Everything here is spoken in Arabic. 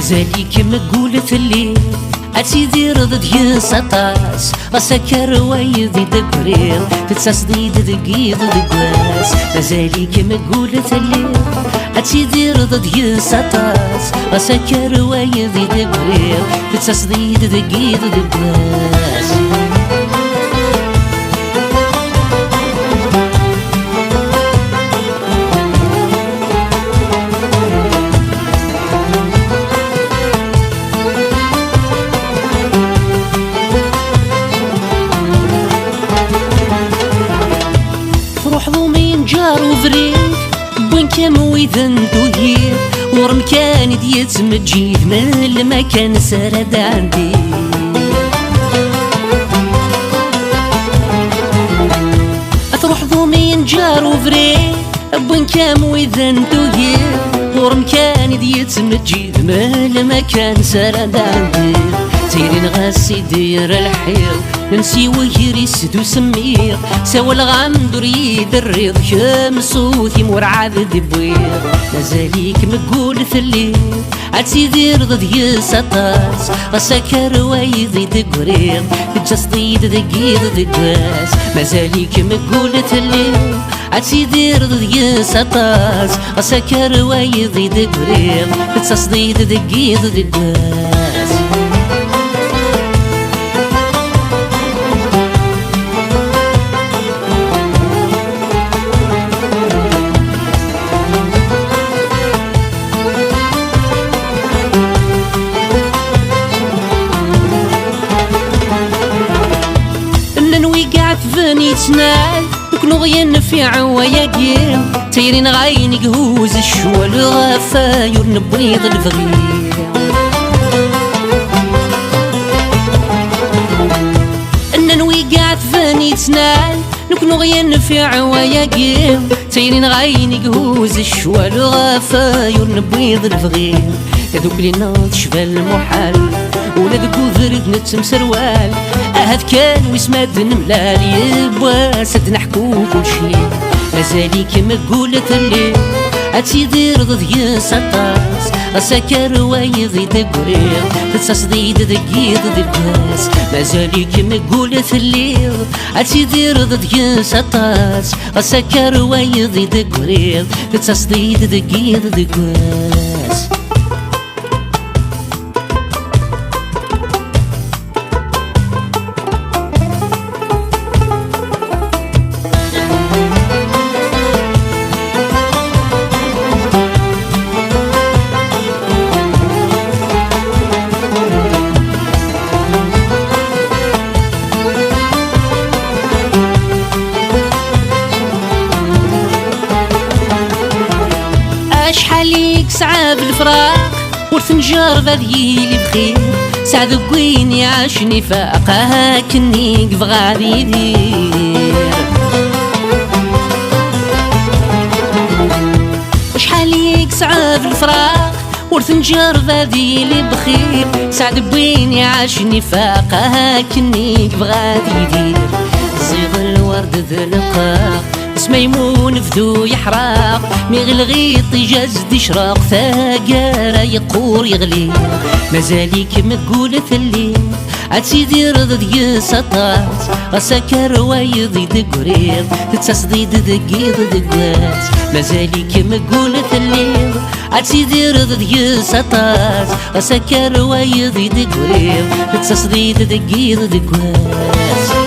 مازاليك مقولة الليل أتسيدي رضد ينسطاس غسكر ويدي دقريل تتصديد دقيد دقواس مازاليك مقولة الليل أتسيدي رضد ينسطاس غسكر ويدي دقريل تتصديد دقيد دقواس جار وفريد بوين كام ويذن دوهير ورم كان يتمجيد من المكان سرد عندي تروح ضومين جار وفريد بوين كام ويذن دوهير ورم كان يتمجيد من المكان سرد عندي تيرين غاسي دير الحيل ننسي ويري سدو سمير سوى الغام دريد الريض كمسوثي مرعاد دبوير مازاليك مقولة الليل عتسيدي رضد يسطاس غسكر ويضي دقريض الجسطيد دقيد دقواس مازاليك مقولة الليل عتسيدي رضد يسطاس غسكر ويضي دقريض التصديد دقيد دقواس فاني تنال نكونو غيان في عواياكين تيرين غاين يقهوز الشوال غفاير نبريض الفغير ننوي قاعد فاني تنال نكونو غيان في عواياكين تيرين غاين يقهوز الشوال غفاير نبريض الفغير هذوك لي ناض شبال المحال ولا ذكو ذرد نتم سروال أهد كان ويسماد نملال يبوا سد نحكو كل شي مازاليك مقولة الليل أتسيدي رضد يسطاس غسكر ويضي دقريل تتصديد دقيد دقواس مازاليك مقولة الليل أتسيدي رضد يسطاس غسكر ويضي دقريل تتصديد دقيد دقواس شحاليك سعى بالفراق ورثنجار ذي لي بخير سعد قويني عاشني فاقها كني بغادي يدير شحاليك سعى بالفراق ورثنجار ذي لي بخير سعد قويني عاشني فاقها كني بغادي يدير زيغ الورد ذا القاق ميمون فدو يحراق ميغل غيط يجزد يشراق ثاقارة يقور يغلي مازاليك مقولة الليل عتسيدي رضد يسطاس غسكر ويضي دقريض تتصديد دقيض دقواس مازاليك مقولة الليل عتسيدي رضد يسطاس غسكر ويضي دقريض تتصديد دقيض دقواس